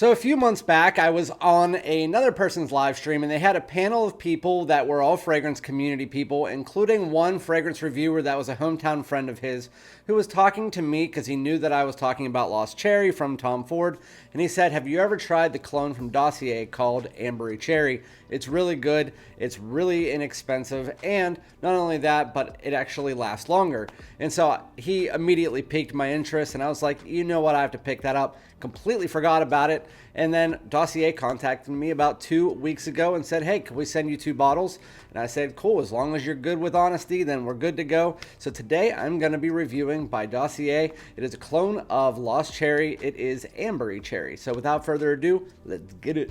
So a few months back, I was on another person's live stream and they had a panel of people that were all fragrance community people, including one fragrance reviewer that was a hometown friend of his who was talking to me because he knew that I was talking about Lost Cherry from Tom Ford. And he said, have you ever tried the cologne from Dossier called Ambery Cherry? It's really good. It's really inexpensive. And not only that, but it actually lasts longer. And so he immediately piqued my interest and I was like, you know what? I have to pick that up. Completely forgot about it. And then Dossier contacted me about 2 weeks ago and said, hey, can we send you 2 bottles? And I said, cool, as long as you're good with honesty, then we're good to go. So today I'm going to be reviewing by Dossier. It is a clone of Lost Cherry. It is Ambery Cherry. So without further ado, let's get it.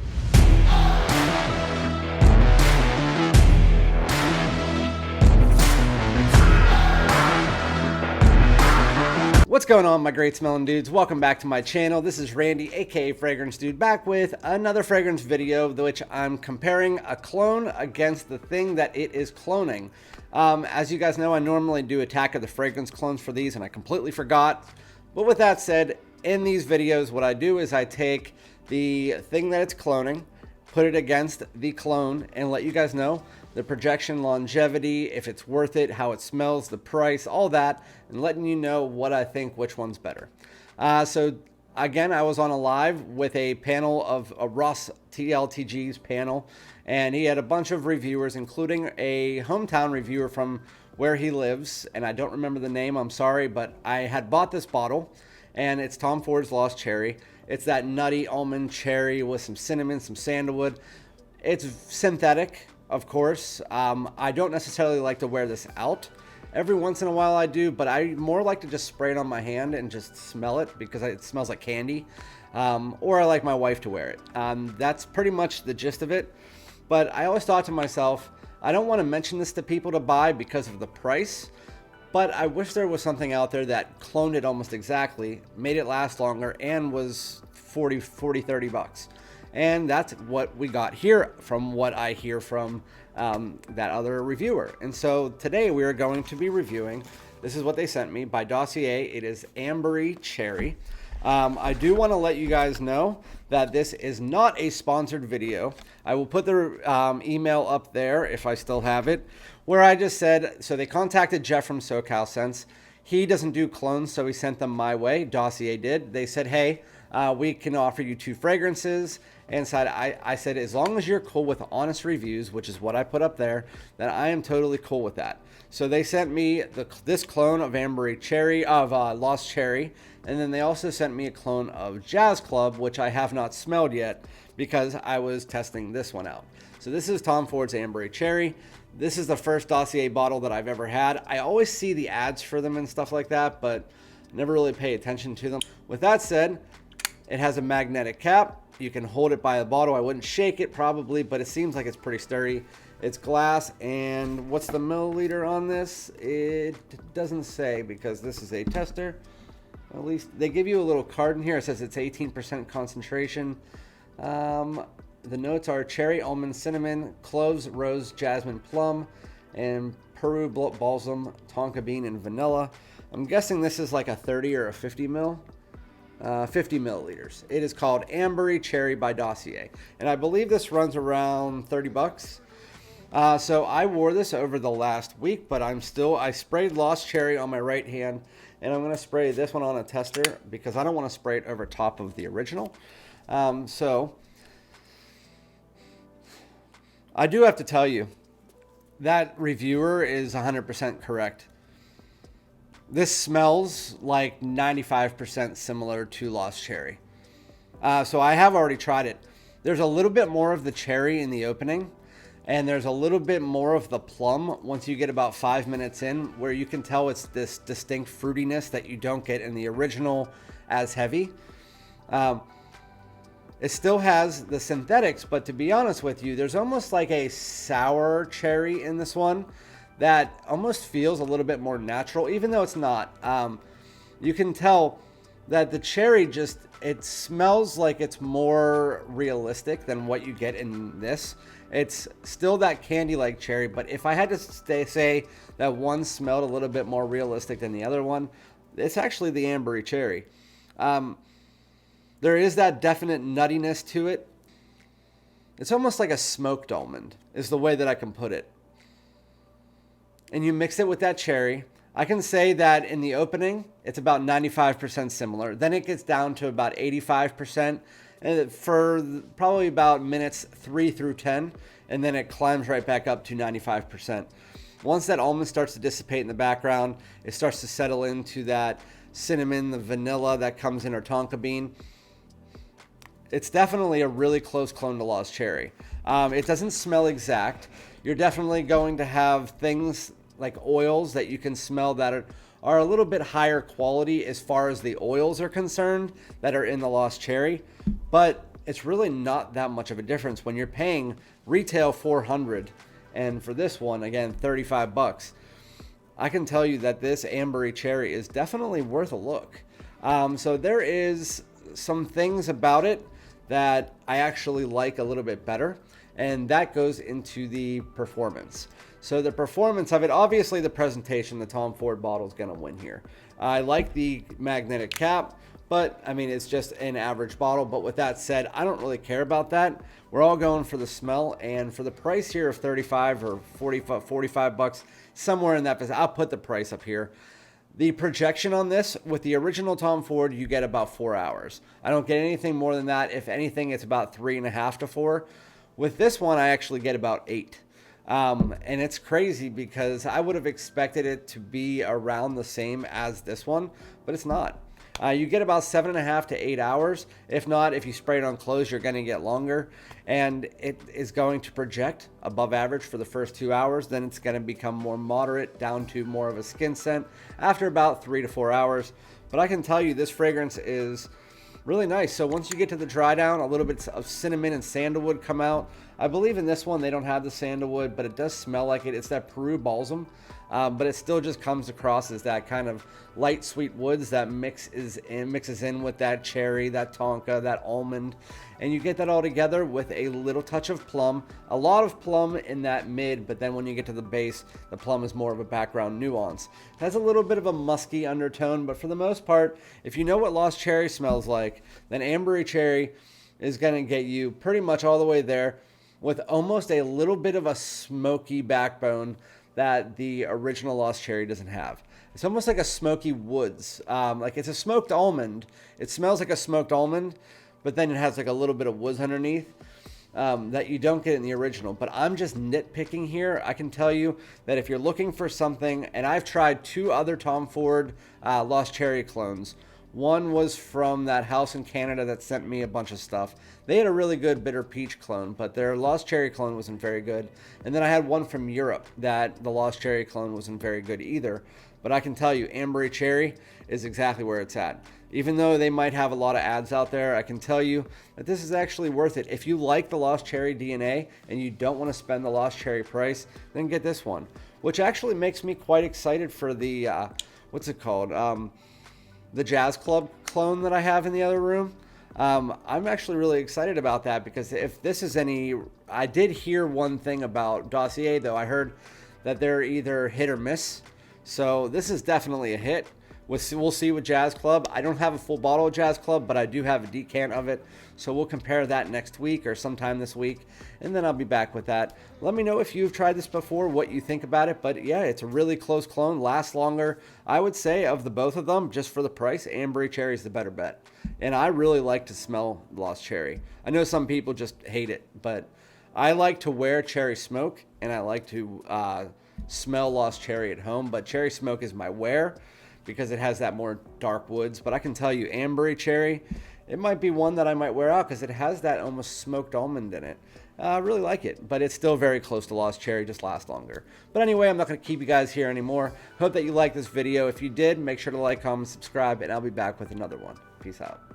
What's going on, my great smelling dudes? Welcome back to my channel. This is Randy, aka FragranceDoud, back with another fragrance video, which I'm comparing a clone against the thing that it is cloning. As you guys know, I normally do Attack of the Fragrance clones for these, and I completely forgot. But with that said, in these videos, what I do is I take the thing that it's cloning, put it against the clone, and let you guys know the projection, longevity, if it's worth it, how it smells, the price, all that, and letting you know what I think, which one's better. So again, I was on a live with a panel of Russ TLTG's panel, and he had a bunch of reviewers, including a hometown reviewer from where he lives, and I don't remember the name, I'm sorry, but I had bought this bottle, and it's Tom Ford's Lost Cherry. It's that nutty almond cherry with some cinnamon, some sandalwood. It's synthetic, of course. I don't necessarily like to wear this out. Every once in a while I do, but I more like to just spray it on my hand and just smell it because it smells like candy. Or I like my wife to wear it. That's pretty much the gist of it. But I always thought to myself, I don't want to mention this to people to buy because of the price, but I wish there was something out there that cloned it almost exactly, made it last longer, and was 40, 30 bucks. And that's what we got here from what I hear from that other reviewer. And so today we are going to be reviewing, this is what they sent me by Dossier. It is Ambery Cherry. I do want to let you guys know that this is not a sponsored video. I will put the email up there if I still have it, where I just said, so they contacted Jeff from SoCal Scents. He doesn't do clones, so he sent them my way. Dossier did. They said, hey, we can offer you 2 fragrances. And said, I said, as long as you're cool with honest reviews, which is what I put up there, then I am totally cool with that. So they sent me this clone of Ambery Cherry, of Lost Cherry. And then they also sent me a clone of Jazz Club, which I have not smelled yet because I was testing this one out. So this is Tom Ford's Ambery Cherry. This is the first Dossier bottle that I've ever had. I always see the ads for them and stuff like that, but never really pay attention to them. With that said, it has a magnetic cap. You can hold it by the bottle. I wouldn't shake it probably, but it seems like it's pretty sturdy. It's glass, and what's the milliliter on this? It doesn't say because this is a tester. At least they give you a little card in here. It says it's 18% concentration. The notes are cherry, almond, cinnamon, cloves, rose, jasmine, plum, and Peru balsam, tonka bean, and vanilla. I'm guessing this is like a 30 or a 50 mil. 50 milliliters. It is called Ambery Cherry by Dossier, and I believe this runs around 30 bucks. So I wore this over the last week, but I sprayed Lost Cherry on my right hand, and I'm going to spray this one on a tester because I don't want to spray it over top of the original. So I do have to tell you that reviewer is 100% correct. This smells like 95% similar to Lost Cherry. So I have already tried it. There's a little bit more of the cherry in the opening, and there's a little bit more of the plum once you get about 5 minutes in, where you can tell it's this distinct fruitiness that you don't get in the original as heavy. It still has the synthetics, but to be honest with you, there's almost like a sour cherry in this one that almost feels a little bit more natural, even though it's not. You can tell that the cherry it smells like it's more realistic than what you get in this. It's still that candy-like cherry, but if I had to say that one smelled a little bit more realistic than the other one, it's actually the Ambery Cherry. There is that definite nuttiness to it. It's almost like a smoked almond is the way that I can put it. And you mix it with that cherry. I can say that in the opening, it's about 95% similar. Then it gets down to about 85% and for probably about minutes 3 through 10. And then it climbs right back up to 95%. Once that almond starts to dissipate in the background, it starts to settle into that cinnamon, the vanilla that comes in our tonka bean. It's definitely a really close clone to Lost Cherry. It doesn't smell exact. You're definitely going to have things like oils that you can smell that are a little bit higher quality as far as the oils are concerned that are in the Lost Cherry. But it's really not that much of a difference when you're paying retail $400 and for this one, again, $35. I can tell you that this Ambery Cherry is definitely worth a look. So there is some things about it that I actually like a little bit better, and that goes into the performance. So the performance of it, obviously the presentation, the Tom Ford bottle is going to win here. I like the magnetic cap, but I mean, it's just an average bottle. But with that said, I don't really care about that. We're all going for the smell, and for the price here of 35 or 45 bucks, somewhere in that, I'll put the price up here. The projection on this, with the original Tom Ford, you get about 4 hours. I don't get anything more than that. If anything, it's about 3.5 to 4. With this one, I actually get about 8. And it's crazy because I would have expected it to be around the same as this one, but it's not. You get about 7.5 to 8 hours. If not, if you spray it on clothes, you're going to get longer. And it is going to project above average for the first 2 hours. Then it's going to become more moderate down to more of a skin scent after about 3 to 4 hours. But I can tell you this fragrance is really nice. So once you get to the dry down, a little bit of cinnamon and sandalwood come out. I believe in this one they don't have the sandalwood, but it does smell like it. It's that Peru balsam, but it still just comes across as that kind of light sweet woods that mixes in with that cherry, that tonka, that almond, and you get that all together with a little touch of plum, a lot of plum in that mid, but then when you get to the base, the plum is more of a background nuance. It has a little bit of a musky undertone, but for the most part, if you know what Lost Cherry smells like, then Ambery Cherry is going to get you pretty much all the way there, with almost a little bit of a smoky backbone that the original Lost Cherry doesn't have. It's almost like a smoky woods. Like it's a smoked almond. It smells like a smoked almond, but then it has like a little bit of woods underneath that you don't get in the original. But I'm just nitpicking here. I can tell you that if you're looking for something, and I've tried 2 other Tom Ford Lost Cherry clones. One was from that house in Canada that sent me a bunch of stuff. They had a really good bitter peach clone, but their Lost Cherry clone wasn't very good. And then I had one from Europe that the Lost Cherry clone wasn't very good either. But I can tell you, Ambery Cherry is exactly where it's at. Even though they might have a lot of ads out there, I can tell you that this is actually worth it. If you like the Lost Cherry DNA and you don't want to spend the Lost Cherry price, then get this one. Which actually makes me quite excited for the, what's it called? The Jazz Club clone that I have in the other room. I'm actually really excited about that because if this is any, I did hear one thing about Dossier though. I heard that they're either hit or miss. So this is definitely a hit. We'll see with Jazz Club. I don't have a full bottle of Jazz Club, but I do have a decant of it. So we'll compare that next week or sometime this week, and then I'll be back with that. Let me know if you've tried this before, what you think about it. But yeah, it's a really close clone, lasts longer. I would say of the both of them, just for the price, Ambery Cherry is the better bet. And I really like to smell Lost Cherry. I know some people just hate it, but I like to wear cherry smoke, and I like to smell Lost Cherry at home. But cherry smoke is my wear, because it has that more dark woods. But I can tell you, Ambery Cherry, it might be one that I might wear out because it has that almost smoked almond in it. I really like it, but it's still very close to Lost Cherry, just lasts longer. But anyway, I'm not going to keep you guys here anymore. Hope that you liked this video. If you did, make sure to like, comment, subscribe, and I'll be back with another one. Peace out.